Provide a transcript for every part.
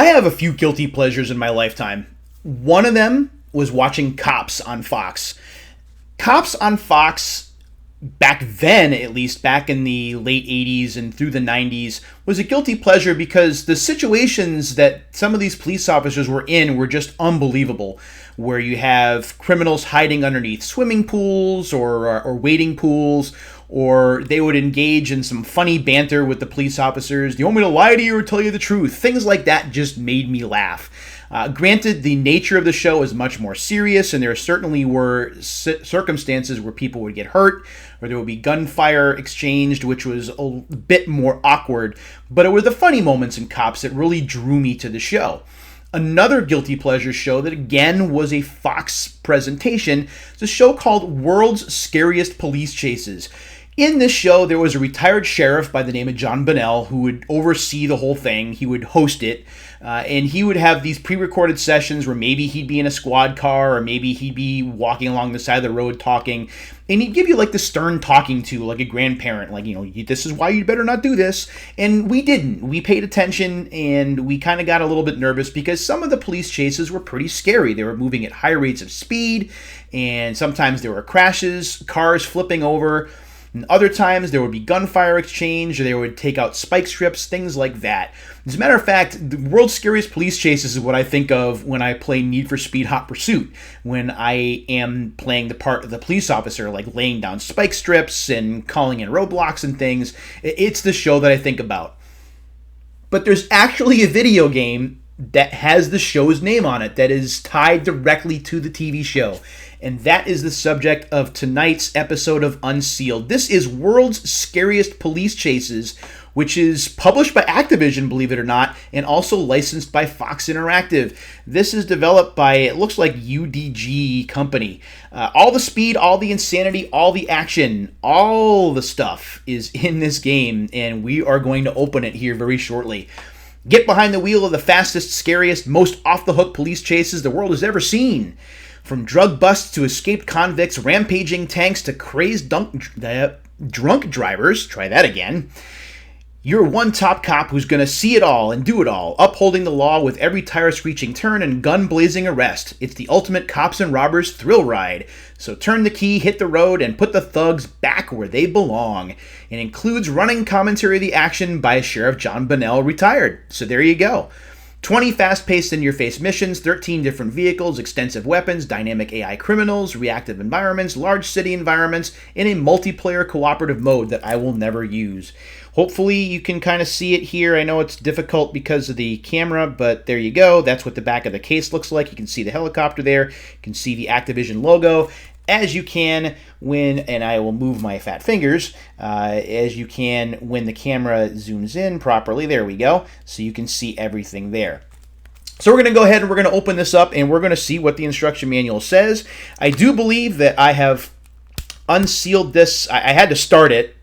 I have a few guilty pleasures in my lifetime. One of them was watching Cops on Fox. Cops on Fox, back then at least, back in the late 80s and through the 90s, was a guilty pleasure because the situations that some of these police officers were in were just unbelievable. Where you have criminals hiding underneath swimming pools or wading pools, or they would engage in some funny banter with the police officers. Do you want me to lie to you or tell you the truth? Things like that just made me laugh. Granted, the nature of the show is much more serious, and there certainly were circumstances where people would get hurt, or there would be gunfire exchanged, which was a bit more awkward. But it were the funny moments in Cops that really drew me to the show. Another guilty pleasure show that again was a Fox presentation is a show called World's Scariest Police Chases. In this show, there was a retired sheriff by the name of John Bonnell who would oversee the whole thing. He would host it, and he would have these pre-recorded sessions where maybe he'd be in a squad car or maybe he'd be walking along the side of the road talking, and he'd give you like the stern talking to, like a grandparent, like, this is why you better not do this. And we didn't. We paid attention, and we kind of got a little bit nervous because some of the police chases were pretty scary. They were moving at high rates of speed, and sometimes there were crashes, cars flipping over. And other times there would be gunfire exchange, or they would take out spike strips, things like that. As a matter of fact, the world's scariest police chases is what I think of when I play Need for Speed Hot Pursuit, when I am playing the part of the police officer, like laying down spike strips and calling in roadblocks and things. It's the show that I think about. But there's actually a video game that has the show's name on it that is tied directly to the TV show. And that is the subject of tonight's episode of Unsealed. This is World's Scariest Police Chases, which is published by Activision, believe it or not, and also licensed by Fox Interactive. This is developed by, it looks like, UDG Company. All the speed, all the insanity, all the action, all the stuff is in this game, and we are going to open it here very shortly. Get behind the wheel of the fastest, scariest, most off-the-hook police chases the world has ever seen. From drug busts to escaped convicts, rampaging tanks to crazed drunk drivers, try that again. You're one top cop who's going to see it all and do it all, upholding the law with every tire-screeching turn and gun-blazing arrest. It's the ultimate cops and robbers thrill ride. So turn the key, hit the road, and put the thugs back where they belong. It includes running commentary of the action by Sheriff John Bonnell, retired. So there you go. 20 fast-paced in-your-face missions, 13 different vehicles, extensive weapons, dynamic AI criminals, reactive environments, large city environments, in a multiplayer cooperative mode that I will never use. Hopefully you can kind of see it here. I know it's difficult because of the camera, but there you go. That's what the back of the case looks like. You can see the helicopter there. You can see the Activision logo. As you can when, and I will move my fat fingers, as you can when the camera zooms in properly. There we go. So you can see everything there. So we're going to go ahead and we're going to open this up and we're going to see what the instruction manual says. I do believe that I have unsealed this. I had to start it.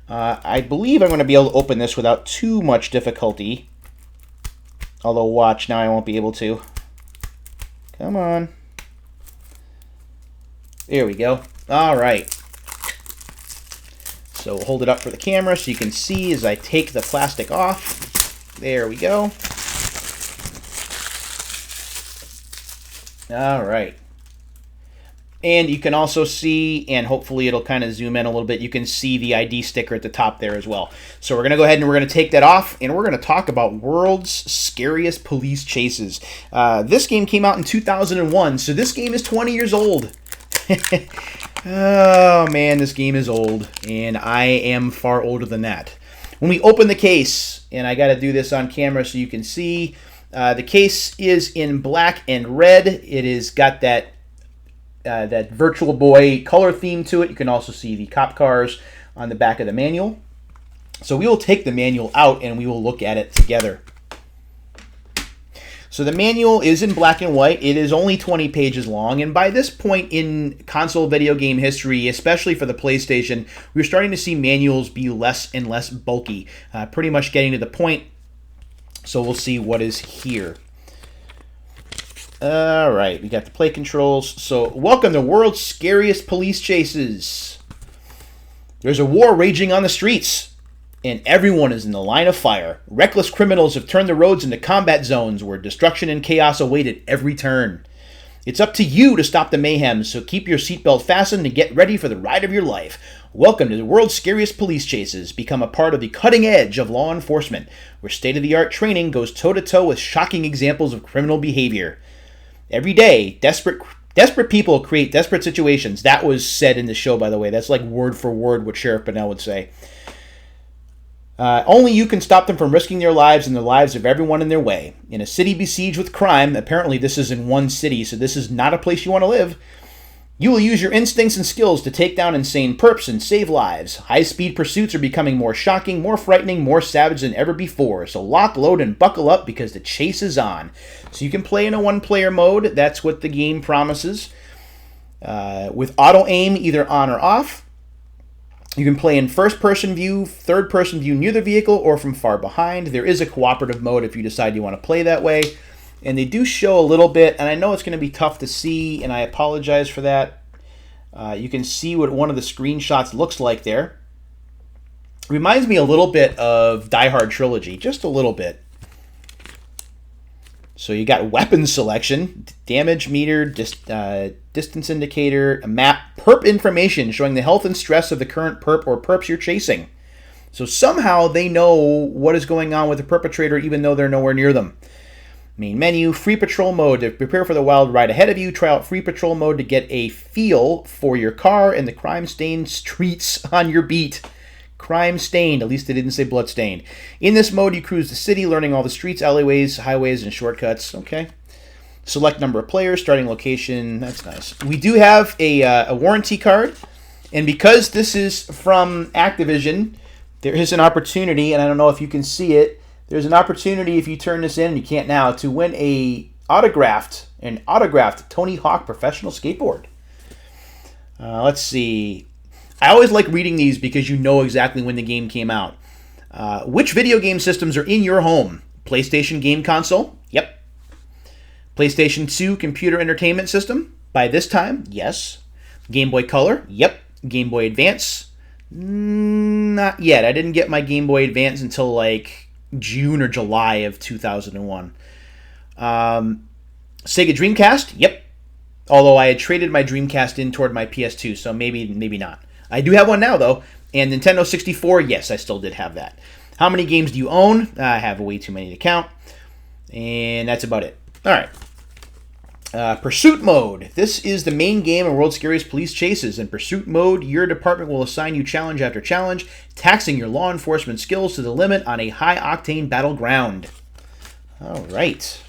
I believe I'm going to be able to open this without too much difficulty. Although, watch, now I won't be able to. Come on. There we go. All right. So hold it up for the camera so you can see as I take the plastic off. There we go. All right. And you can also see, and hopefully it'll kind of zoom in a little bit, you can see the ID sticker at the top there as well. So we're going to go ahead and we're going to take that off, and we're going to talk about World's Scariest Police Chases. This game came out in 2001, so this game is 20 years old. Oh man, this game is old, and I am far older than that. When we open the case, and I got to do this on camera so you can see, the case is in black and red. It has got that Virtual Boy color theme to it. You can also see the cop cars on the back of the manual. So we will take the manual out and we will look at it together. So the manual is in black and white. It is only 20 pages long, and by this point in console video game history, especially for the PlayStation, we're starting to see manuals be less and less bulky, pretty much getting to the point. So we'll see what is here. All right, we got the play controls. So welcome to World's Scariest Police Chases. There's a war raging on the streets. and everyone is in the line of fire. Reckless criminals have turned the roads into combat zones where destruction and chaos await at every turn. It's up to you to stop the mayhem, so keep your seatbelt fastened and get ready for the ride of your life. Welcome to the world's scariest police chases. Become a part of the cutting edge of law enforcement, where state-of-the-art training goes toe-to-toe with shocking examples of criminal behavior. Every day, desperate people create desperate situations. That was said in the show, by the way. That's like word for word what Sheriff Bennell would say. Only you can stop them from risking their lives and the lives of everyone in their way. In a city besieged with crime, apparently this is in one city, so this is not a place you want to live, you will use your instincts and skills to take down insane perps and save lives. High-speed pursuits are becoming more shocking, more frightening, more savage than ever before, so lock, load, and buckle up because the chase is on. So you can play in a one-player mode. That's what the game promises. With auto-aim either on or off. You can play in first-person view, third-person view near the vehicle, or from far behind. There is a cooperative mode if you decide you want to play that way. And they do show a little bit, and I know it's going to be tough to see, and I apologize for that. You can see what one of the screenshots looks like there. Reminds me a little bit of Die Hard Trilogy, just a little bit. So you got weapon selection, damage meter, distance indicator, a map, perp information showing the health and stress of the current perp or perps you're chasing. So somehow they know what is going on with the perpetrator even though they're nowhere near them. Main menu, free patrol mode to prepare for the wild ride ahead of you. Try out free patrol mode to get a feel for your car and the crime-stained streets on your beat. Crime-stained, at least they didn't say blood-stained. In this mode, you cruise the city, learning all the streets, alleyways, highways, and shortcuts. Okay. Select number of players, starting location. That's nice. We do have a warranty card, and because this is from Activision, there is an opportunity, and I don't know if you can see it, there's an opportunity if you turn this in, and you can't now, to win an autographed Tony Hawk professional skateboard. Let's see. I always like reading these because you know exactly when the game came out. Which video game systems are in your home? PlayStation game console? Yep. PlayStation 2 computer entertainment system? By this time, yes. Game Boy Color? Yep. Game Boy Advance? Not yet. I didn't get my Game Boy Advance until like June or July of 2001. Sega Dreamcast? Yep. Although I had traded my Dreamcast in toward my PS2, so maybe not. I do have one now, though. And Nintendo 64, yes, I still did have that. How many games do you own? I have way too many to count. And that's about it. All right. Pursuit mode. This is the main game in World's Scariest Police Chases. In Pursuit mode, your department will assign you challenge after challenge, taxing your law enforcement skills to the limit on a high-octane battleground. All right.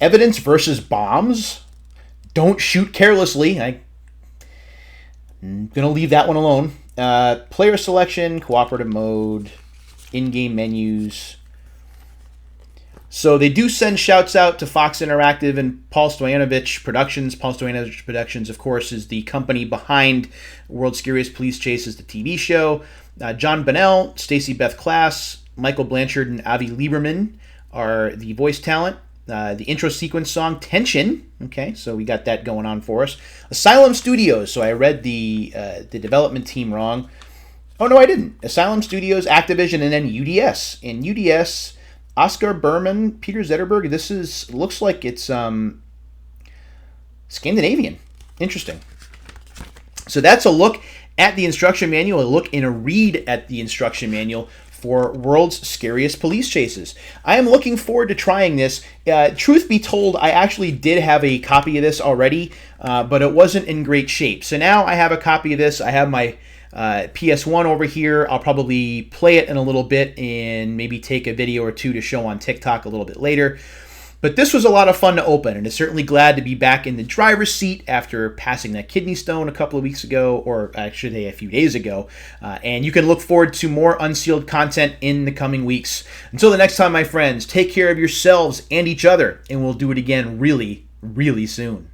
Evidence versus bombs. Don't shoot carelessly. I'm going to leave that one alone. Player selection, cooperative mode, in-game menus. So they do send shouts out to Fox Interactive and Paul Stoyanovich Productions. Paul Stoyanovich Productions, of course, is the company behind World's Scariest Police Chases, the TV show. John Bennell, Stacey Beth Class, Michael Blanchard, and Avi Lieberman are the voice talent. The intro sequence song, Tension. Okay, so we got that going on for us. Asylum Studios. So I read the development team wrong. Oh, no, I didn't. Asylum Studios, Activision, and then UDS. In UDS, Oscar Berman, Peter Zetterberg. This looks like it's Scandinavian. Interesting. So that's a look at the instruction manual, a look and a read at the instruction manual for World's Scariest Police Chases. I am looking forward to trying this. Truth be told, I actually did have a copy of this already, but it wasn't in great shape. So now I have a copy of this. I have my PS1 over here. I'll probably play it in a little bit and maybe take a video or two to show on TikTok a little bit later. But this was a lot of fun to open, and it's certainly glad to be back in the driver's seat after passing that kidney stone a couple of weeks ago, or actually a few days ago. And you can look forward to more Unsealed content in the coming weeks. Until the next time, my friends, take care of yourselves and each other, and we'll do it again really, really soon.